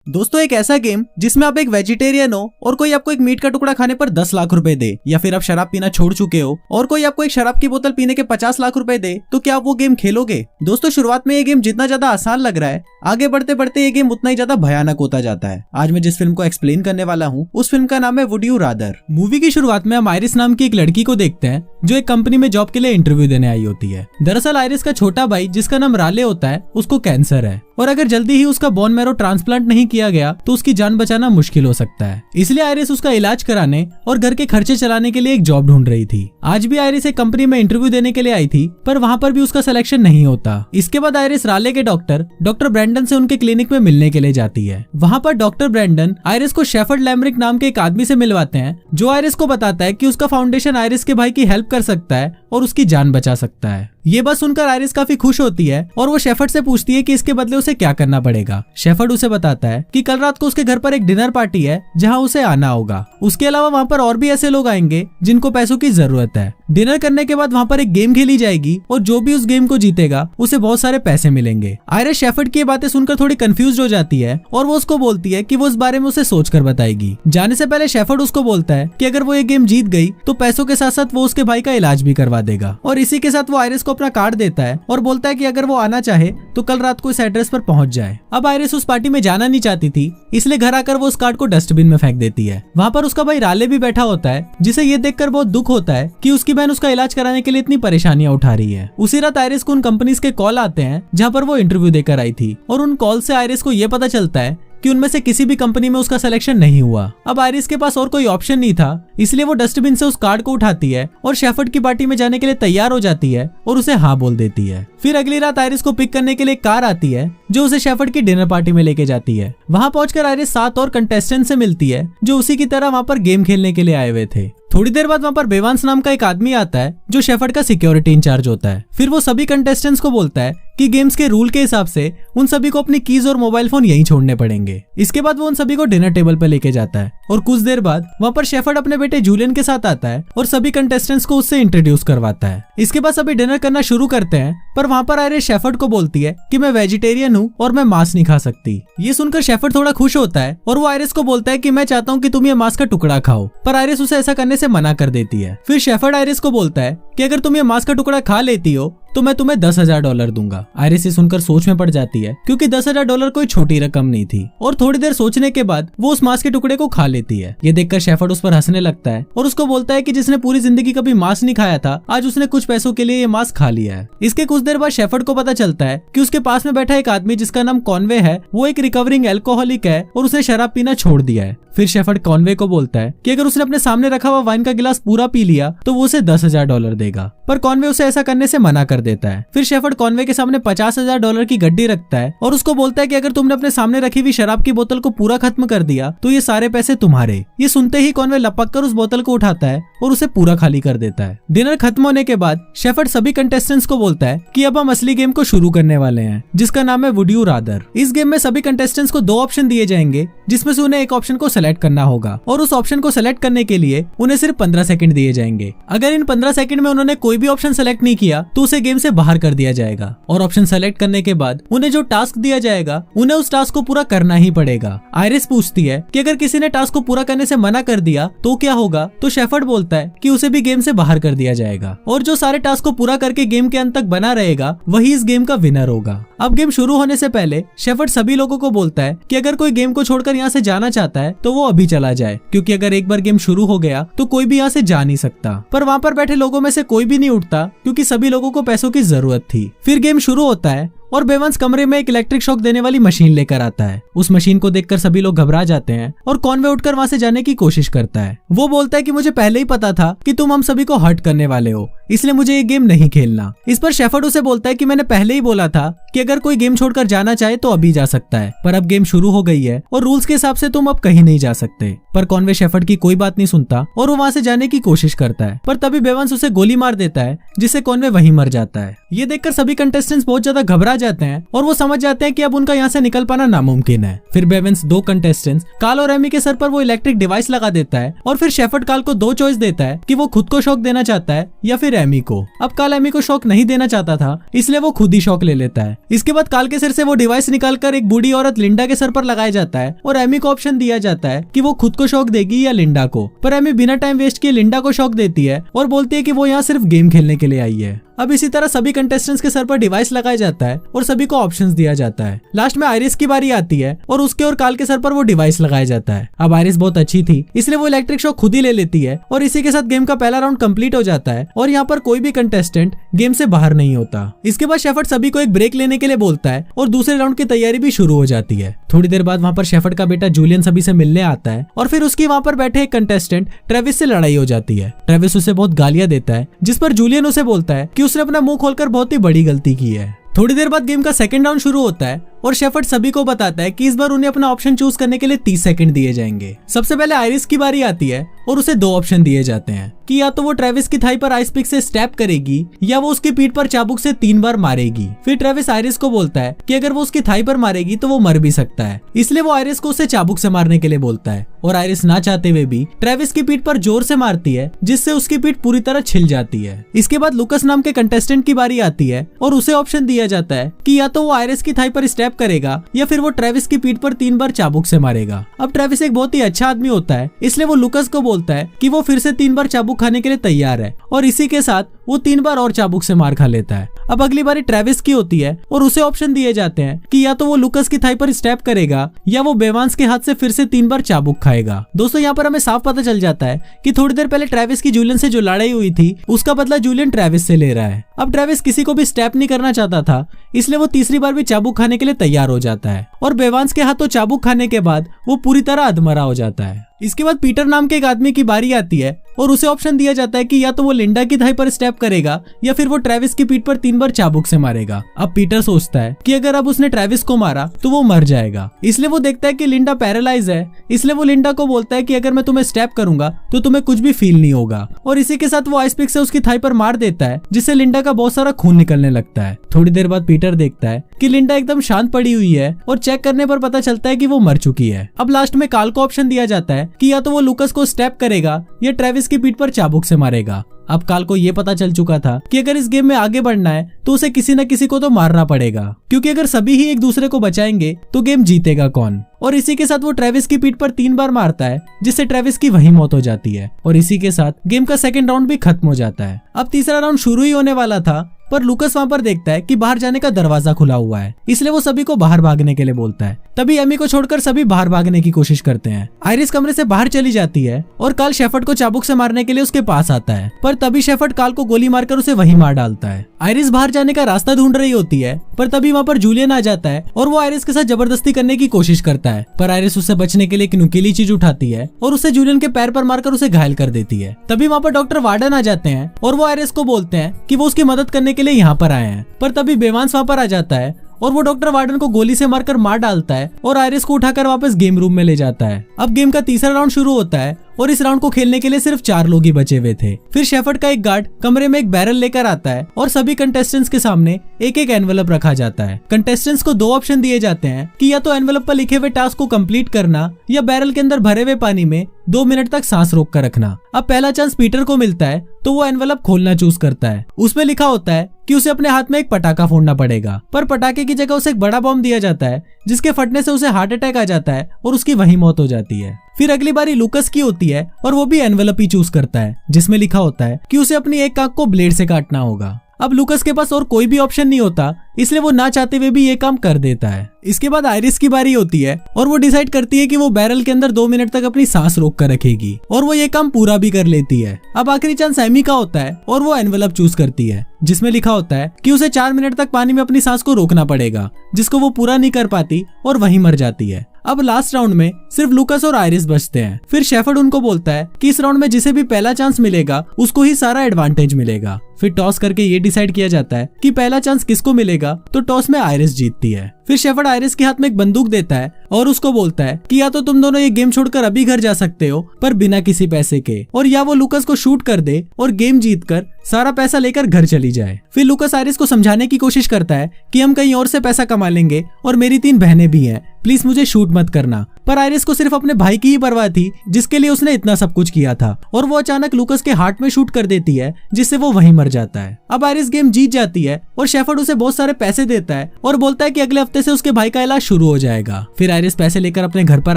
दोस्तों एक ऐसा गेम जिसमें आप एक वेजिटेरियन हो और कोई आपको एक मीट का टुकड़ा खाने पर 10 लाख रुपए दे, या फिर आप शराब पीना छोड़ चुके हो और कोई आपको एक शराब की बोतल पीने के 50 लाख रुपए दे, तो क्या आप वो गेम खेलोगे? दोस्तों शुरुआत में ये गेम जितना ज्यादा आसान लग रहा है, आगे बढ़ते बढ़ते ये गेम उतना ही ज्यादा भयानक होता जाता है। आज मैं जिस फिल्म को एक्सप्लेन करने वाला हूँ उस फिल्म का नाम है वुड यू रादर। मूवी की शुरुआत में हम आयरिस नाम की एक लड़की को देखते हैं जो एक कंपनी में जॉब के लिए इंटरव्यू देने आई होती है। दरअसल आयरिस का छोटा भाई जिसका नाम राले होता है उसको कैंसर है और अगर जल्दी ही उसका बोन मैरो ट्रांसप्लांट नहीं किया गया तो उसकी जान बचाना मुश्किल हो सकता है। इसलिए आयरिस उसका इलाज कराने और घर के खर्चे चलाने के लिए एक जॉब ढूंढ रही थी। आज भी आयरिस एक कंपनी में इंटरव्यू देने के लिए आई थी, पर वहाँ पर भी उसका सिलेक्शन नहीं होता। इसके बाद आयरिस राले के डॉक्टर ब्रैंडन से उनके क्लिनिक में मिलने के लिए जाती है। वहाँ पर डॉक्टर ब्रैंडन आयरिस को शेफर्ड लैमरिक नाम के एक आदमी से मिलवाते हैं जो आयरिस को बताता है कि उसका फाउंडेशन आयरिस के भाई की हेल्प कर सकता है और उसकी जान बचा सकता है। ये बात सुनकर आयरिस काफी खुश होती है और वो शेफर्ड से पूछती है कि इसके बदले उसे क्या करना पड़ेगा। शेफर्ड उसे बताता है कि कल रात को उसके घर पर एक डिनर पार्टी है जहां उसे आना होगा। उसके अलावा वहां पर और भी ऐसे लोग आएंगे जिनको पैसों की जरूरत है। डिनर करने के बाद वहां पर एक गेम खेली जाएगी और जो भी उस गेम को जीतेगा उसे बहुत सारे पैसे मिलेंगे। आयरिस शेफर्ड की बातें सुनकर थोड़ी कंफ्यूज हो जाती है और वो उसको बोलती है कि वो इस बारे में उसे सोच कर बताएगी। जाने से पहले शेफर्ड उसको बोलता है कि अगर वो ये गेम जीत गई तो पैसों के साथ साथ वो उसके भाई का इलाज भी करवा देगा। और इसी के साथ वो आयरिस को अपना कार्ड देता है और बोलता है कि अगर वो आना चाहे तो कल रात को इस एड्रेस पर पहुंच जाए। अब आयरिस उस पार्टी में जाना नहीं चाहती थी, इसलिए घर आकर वो उस कार्ड को डस्टबिन में फेंक देती है। वहाँ पर उसका भाई राले भी बैठा होता है जिसे ये देखकर बहुत दुख होता है कि उसकी बहन उसका इलाज कराने के लिए इतनी परेशानियां उठा रही है। उसी रात आयरिस को उन कंपनीज के कॉल आते हैं जहाँ पर वो इंटरव्यू देकर आई थी और उन कॉल से आयरिस को ये पता चलता है कि उनमें से किसी भी कंपनी में उसका सिलेक्शन नहीं हुआ। अब आयरिस के पास और कोई ऑप्शन नहीं था, इसलिए वो डस्टबिन से उस कार्ड को उठाती है और शेफर्ड की पार्टी में जाने के लिए तैयार हो जाती है और उसे हाँ बोल देती है। फिर अगली रात आयरिस को पिक करने के लिए कार आती है जो उसे शेफर्ड की डिनर पार्टी में लेके जाती है। वहाँ पहुंचकर आयरिस 7 और कंटेस्टेंट से मिलती है जो उसी की तरह वहाँ पर गेम खेलने के लिए आए हुए थे। थोड़ी देर बाद वहाँ पर बेवांस नाम का एक आदमी आता है जो शेफर्ड का सिक्योरिटी इंचार्ज होता है। फिर वो सभी कंटेस्टेंट्स को बोलता है कि गेम्स के रूल के हिसाब से उन सभी को अपनी कीज और मोबाइल फोन यहीं छोड़ने पड़ेंगे। इसके बाद वो उन सभी को डिनर टेबल पर लेके जाता है और कुछ देर बाद वहाँ पर शेफर्ड अपने बेटे जूलियन के साथ आता है और सभी कंटेस्टेंट्स को उससे इंट्रोड्यूस करवाता है। इसके बाद सभी डिनर करना शुरू करते हैं, पर वहाँ पर आयरिस शेफर्ड को बोलती है कि मैं वेजिटेरियन हूँ और मैं मांस नहीं खा सकती। ये सुनकर शेफर्ड थोड़ा खुश होता है और वो आयरिस को बोलता है कि मैं चाहता हूँ कि तुम ये मांस का टुकड़ा खाओ, पर आयरिस उसे ऐसा करने से मना कर देती है। फिर शेफर्ड आयरिस को बोलता है कि अगर तुम ये मांस का टुकड़ा खा लेती हो तो मैं तुम्हें $10,000 दूंगा। आयरिस ये सुनकर सोच में पड़ जाती है क्योंकि $10,000 कोई छोटी रकम नहीं थी और थोड़ी देर सोचने के बाद वो उस मांस के टुकड़े को खा लेती है। ये देखकर शेफर्ड उस पर हंसने लगता है और उसको बोलता है कि जिसने पूरी जिंदगी कभी मांस नहीं खाया था, आज उसने कुछ पैसों के लिए ये मांस खा लिया है। इसके कुछ देर बाद शेफर्ड को पता चलता है कि उसके पास में बैठा एक आदमी जिसका नाम कॉनवे है, वो एक रिकवरिंग एल्कोहलिक है और उसने शराब पीना छोड़ दिया है। फिर शेफर्ड कॉनवे को बोलता है कि अगर उसने अपने सामने रखा हुआ वाइन का गिलास पूरा पी लिया तो वो उसे $10,000 देगा, पर कॉनवे उसे ऐसा करने से मना कर देता है। फिर शेफर्ड कॉनवे के सामने $50,000 की गड्डी रखता है और उसको बोलता है कि अगर तुमने अपने सामने रखी हुई शराब की बोतल को पूरा खत्म कर दिया तो ये सारे पैसे तुम्हारे। ये सुनते ही कॉनवे लपक कर उस बोतल को उठाता है और उसे पूरा खाली कर देता है। डिनर खत्म होने के बाद शेफर्ड सभी कंटेस्टेंट्स को बोलता है कि अब हम असली गेम को शुरू करने वाले हैं जिसका नाम है वुड यू रादर। इस गेम में सभी कंटेस्टेंट्स को 2 ऑप्शन दिए जाएंगे जिसमें से उन्हें एक ऑप्शन को सेलेक्ट करना होगा और उस ऑप्शन को सेलेक्ट करने के लिए उन्हें सिर्फ 15 सेकंड दिए जाएंगे। अगर इन 15 सेकंड में उन्होंने कोई भी ऑप्शन सेलेक्ट नहीं किया तो उसे गेम से बाहर कर दिया जाएगा और ऑप्शन सेलेक्ट करने के बाद उन्हें जो टास्क दिया जाएगा उन्हें उस टास्क को पूरा करना ही पड़ेगा। आयरिस पूछती है कि अगर किसी ने टास्क को पूरा करने से मना कर दिया तो क्या होगा, तो शेफर्ड बोलता है कि उसे भी गेम से बाहर कर दिया जाएगा और जो सारे टास्क को पूरा करके गेम के अंत तक बना रहेगा वही इस गेम का विनर होगा। अब गेम शुरू होने से पहले शेफर्ड सभी लोगों को बोलता है कि अगर कोई गेम को छोड़कर यहाँ से जाना चाहता है तो वो अभी चला जाए, क्योंकि अगर एक बार गेम शुरू हो गया तो कोई भी यहाँ से जा नहीं सकता। पर वहाँ पर बैठे लोगों में से कोई भी नहीं उठता क्योंकि सभी लोगों को पैसों की जरूरत थी। फिर गेम शुरू होता है और बेवांस कमरे में एक इलेक्ट्रिक शॉक देने वाली मशीन लेकर आता है। उस मशीन को देखकर सभी लोग घबरा जाते हैं और कॉनवे उठकर वहाँ से जाने की कोशिश करता है। वो बोलता है कि मुझे पहले ही पता था कि तुम हम सभी को हर्ट करने वाले हो, इसलिए मुझे ये गेम नहीं खेलना। इस पर शेफर्ड उसे बोलता है कि मैंने पहले ही बोला था कि अगर कोई गेम छोड़कर जाना चाहे तो अभी जा सकता है, पर अब गेम शुरू हो गई है और रूल्स के हिसाब से तुम अब कहीं नहीं जा सकते। पर कॉनवे शेफर्ड की कोई बात नहीं सुनता और वो वहाँ से जाने की कोशिश करता है, पर तभी बेवांस उसे गोली मार देता है जिससे कॉनवे वहीं मर जाता है। ये देखकर सभी कंटेस्टेंट्स बहुत ज्यादा घबरा जाते हैं और वो समझ जाते हैं कि अब उनका यहाँ से निकल पाना नामुमकिन है। फिर बेवेंस दो कंटेस्टेंट्स कार्ल और एमी के सर पर वो इलेक्ट्रिक डिवाइस लगा देता है और फिर शेफर्ड कार्ल को दो चॉइस देता है कि वो खुद को शॉक देना चाहता है या फिर एमी को। अब कार्ल एमी को शॉक नहीं देना चाहता था, इसलिए वो खुद ही शॉक ले लेता है। इसके बाद कार्ल के सिर से वो डिवाइस निकालकर एक बूढ़ी औरत लिंडा के सर पर लगाया जाता है और एमी को ऑप्शन दिया जाता है कि वो खुद को शॉक देगी या लिंडा को। पर एमी बिना टाइम वेस्ट किए लिंडा को शॉक देती है और बोलती है कि वो यहाँ सिर्फ गेम खेलने के लिए आई है। अब इसी तरह सभी कंटेस्टेंट्स के सर पर डिवाइस लगाया जाता है और सभी को ऑप्शंस दिया जाता है। लास्ट में आयरिस की बारी आती है और उसके और कार्ल के सर पर वो डिवाइस लगाया जाता है। अब आयरिस बहुत अच्छी थी, इसलिए वो इलेक्ट्रिक शॉक खुद ही ले लेती है और इसी के साथ गेम का पहला राउंड कंप्लीट हो जाता है और यहाँ पर कोई भी कंटेस्टेंट गेम से बाहर नहीं होता। इसके बाद शेफर्ड सभी को एक ब्रेक लेने के लिए बोलता है और दूसरे राउंड की तैयारी भी शुरू हो जाती है। थोड़ी देर बाद वहाँ पर शेफर्ड का बेटा जूलियन सभी से मिलने आता है और फिर उसकी वहाँ पर बैठे एक कंटेस्टेंट ट्रेविस से लड़ाई हो जाती है। ट्रेविस उसे बहुत गालियां देता है, जिस पर जूलियन उसे बोलता है कि उसने अपना मुंह खोलकर बहुत ही बड़ी गलती की है। थोड़ी देर बाद गेम का सेकंड राउंड शुरू होता है और शेफर्ड सभी को बताता है कि इस बार उन्हें अपना ऑप्शन चूज करने के लिए 30 सेकंड दिए जाएंगे। सबसे पहले आयरिस की बारी आती है और उसे दो ऑप्शन दिए जाते हैं कि या तो वो ट्रेविस की थाई पर आइस पिक से स्टैप करेगी या वो उसकी पीठ पर चाबुक से 3 बार मारेगी। फिर ट्रेविस आयरिस को बोलता है कि अगर वो उसकी थाई पर मारेगी तो वो मर भी सकता है, इसलिए वो आयरिस को उसे चाबुक से मारने के लिए बोलता है और आयरिस ना चाहते हुए भी ट्रेविस की पीठ पर जोर से मारती है, जिससे उसकी पीठ पूरी तरह छिल जाती है। इसके बाद लुकस नाम के कंटेस्टेंट की बारी आती है और उसे ऑप्शन दिया जाता है कि या तो वो आयरिस की थाई पर स्टैप करेगा या फिर वो ट्रेविस की पीठ पर 3 बार चाबुक से मारेगा। अब ट्रेविस एक बहुत ही अच्छा आदमी होता है, इसलिए वो लुकस को बोलता है कि वो फिर से 3 बार चाबुक खाने के लिए तैयार है और इसी के साथ वो 3 बार और चाबुक से मार खा लेता है। अब अगली बारी ट्रेविस की होती है और उसे ऑप्शन दिए जाते हैं कि या तो वो लुकस की थाई पर स्टैप करेगा या वो बेवांस के हाथ से फिर से 3 बार चाबुक खाएगा। दोस्तों यहाँ पर हमें साफ पता चल जाता है कि थोड़ी देर पहले ट्रेविस की जूलियन से जो लड़ाई हुई थी उसका बदला जूलियन ट्रेविस से ले रहा है। अब ट्रेविस किसी को भी स्टैप नहीं करना चाहता था, इसलिए वो तीसरी बार भी चाबुक खाने के लिए तैयार हो जाता है और बेवांस के हाथों चाबुक खाने के बाद वो पूरी तरह अधमरा हो जाता है। इसके बाद पीटर नाम के एक आदमी की बारी आती है और उसे ऑप्शन दिया जाता है कि या तो वो लिंडा की थाई पर स्टैप करेगा या फिर वो ट्रेविस की पीठ पर 3 बार चाबुक से मारेगा। अब पीटर सोचता है कि अगर अब उसने ट्रेविस को मारा तो वो मर जाएगा, इसलिए वो देखता है कि लिंडा पैरालाइज है, इसलिए वो लिंडा को बोलता है कि अगर मैं तुम्हें स्टैप करूंगा तो तुम्हें कुछ भी फील नहीं होगा और इसी के साथ वो आइस पिक से उसकी थाई पर मार देता है, जिससे लिंडा का बहुत सारा खून निकलने लगता है। थोड़ी देर बाद पीटर देखता है कि लिंडा एकदम शांत पड़ी हुई है और चेक करने पर पता चलता है कि वो मर चुकी है। अब लास्ट में कार्ल को ऑप्शन दिया जाता है कि या तो वो लुकस को स्टैप करेगा या ट्रेविस की पीठ पर चाबुक से मारेगा। अब कार्ल को ये पता चल चुका था कि अगर इस गेम में आगे बढ़ना है तो उसे किसी न किसी को तो मारना पड़ेगा, क्योंकि अगर सभी ही एक दूसरे को बचाएंगे तो गेम जीतेगा कौन। और इसी के साथ वो ट्रेविस की पीठ पर 3 बार मारता है, जिससे ट्रेविस की वही मौत हो जाती है और इसी के साथ गेम का सेकंड राउंड भी खत्म हो जाता है। अब तीसरा राउंड शुरू ही होने वाला था, पर लुकस वहाँ पर देखता है कि बाहर जाने का दरवाजा खुला हुआ है, इसलिए वो सभी को बाहर भागने के लिए बोलता है। तभी एमी को छोड़कर सभी बाहर भागने की कोशिश करते हैं। आयरिस कमरे से बाहर चली जाती है और कार्ल शेफर्ड को चाबुक से मारने के लिए उसके पास आता है, पर तभी शेफर्ड कार्ल को गोली मारकर उसे वहीं मार डालता है। आयरिस बाहर जाने का रास्ता ढूंढ रही होती है, पर तभी वहाँ पर जूलियन आ जाता है और वो आयरिस के साथ जबरदस्ती करने की कोशिश करता है, पर आयरिस उससे बचने के लिए एक नुकीली चीज उठाती है और उसे जूलियन के पैर पर मारकर उसे घायल कर देती है। तभी वहाँ पर डॉक्टर वार्डन आ जाते हैं और वो आयरिस को बोलते हैं कि वो उसकी मदद करने के लिए यहाँ पर आए हैं, पर तभी बेवांस वहाँ पर आ जाता है और वो डॉक्टर वार्डन को गोली से मारकर मार डालता है और आयरिस को उठाकर वापस गेम रूम में ले जाता है। अब गेम का तीसरा राउंड शुरू होता है और इस राउंड को खेलने के लिए सिर्फ 4 लोग ही बचे हुए थे। फिर शेफर्ड का एक गार्ड कमरे में एक बैरल लेकर आता है और सभी कंटेस्टेंट्स के सामने एक एक एनवेलप रखा जाता है। कंटेस्टेंट्स को 2 ऑप्शन दिए जाते हैं कि या तो एनवेलप पर लिखे हुए टास्क को कंप्लीट करना या बैरल के अंदर भरे हुए पानी में 2 मिनट तक सांस रोक कर रखना। अब पहला चांस पीटर को मिलता है तो वो एनवेलप खोलना चूज करता है। उसमें लिखा होता है कि उसे अपने हाथ में एक पटाखा फोड़ना पड़ेगा, पर पटाखे की जगह उसे एक बड़ा बॉम्ब दिया जाता है, जिसके फटने से उसे हार्ट अटैक आ जाता है और उसकी वही मौत हो जाती है। फिर अगली बारी लुकस की होती है और वो भी एनवेलप ही चूज करता है, जिसमें लिखा होता है कि उसे अपनी एक आंख को ब्लेड से काटना होगा। अब लुकस के पास और कोई भी ऑप्शन नहीं होता, इसलिए वो ना चाहते हुए भी ये काम कर देता है। इसके बाद आयरिस की बारी होती है और वो डिसाइड करती है कि वो बैरल के अंदर 2 मिनट तक अपनी सांस रोक कर रखेगी और वो ये काम पूरा भी कर लेती है। अब आखिरी चांस एमी का होता है और वो एनवेलप चूज करती है, जिसमें लिखा होता है कि उसे 4 मिनट तक पानी में अपनी सांस को रोकना पड़ेगा, जिसको वो पूरा नहीं कर पाती और वहीं मर जाती है। अब लास्ट राउंड में सिर्फ लुकस और आयरिस बचते हैं। फिर शेफर्ड उनको बोलता है कि इस राउंड में जिसे भी पहला चांस मिलेगा उसको ही सारा एडवांटेज मिलेगा। फिर टॉस करके ये डिसाइड किया जाता है कि पहला चांस किसको मिलेगा, तो टॉस में आयरिस जीतती है। फिर शेफर्ड आयरिस के हाथ में एक बंदूक देता है और उसको बोलता है कि या तो तुम दोनों ये गेम छोड़कर अभी घर जा सकते हो पर बिना किसी पैसे के, और या वो लूकस को शूट कर दे और गेम जीतकर सारा पैसा लेकर घर चली जाए। फिर लूकस आयरिस को समझाने की कोशिश करता है कि हम कहीं और से पैसा कमा लेंगे और मेरी 3 बहनें भी हैं, प्लीज मुझे शूट मत करना। पर आयरिस को सिर्फ अपने भाई की ही परवाह थी जिसके लिए उसने इतना सब कुछ किया था, और वो अचानक लूकस के हार्ट में शूट कर देती है जिससे वो वहीं मर जाता है। अब आयरिस गेम जीत जाती है और शेफर्ड उसे बहुत सारे पैसे देता है और बोलता है कि अगले हफ्ते से उसके भाई का इलाज शुरू हो जाएगा। फिर आयरिस पैसे लेकर अपने घर पर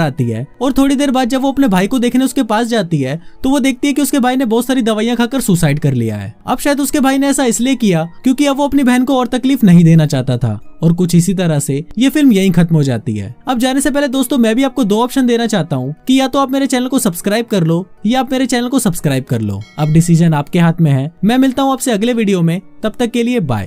आती है और थोड़ी देर बाद जब वो अपने भाई को देखने उसके पास जाती है तो वो देखती है कि उसके भाई ने बहुत सारी दवाइयां खाकर सुसाइड कर लिया है। अब शायद उसके भाई ने ऐसा इसलिए किया क्योंकि अब वो अपनी बहन को और तकलीफ नहीं देना चाहता था, और कुछ इसी तरह से ये फिल्म यहीं खत्म हो जाती है। अब जाने से पहले दोस्तों मैं भी आपको 2 ऑप्शन देना चाहता हूँ कि या तो आप मेरे चैनल को सब्सक्राइब कर लो या आप मेरे चैनल को सब्सक्राइब कर लो। अब डिसीजन आपके हाथ में है। मैं मिलता हूँ आपसे अगले वीडियो में, तब तक के लिए बाय।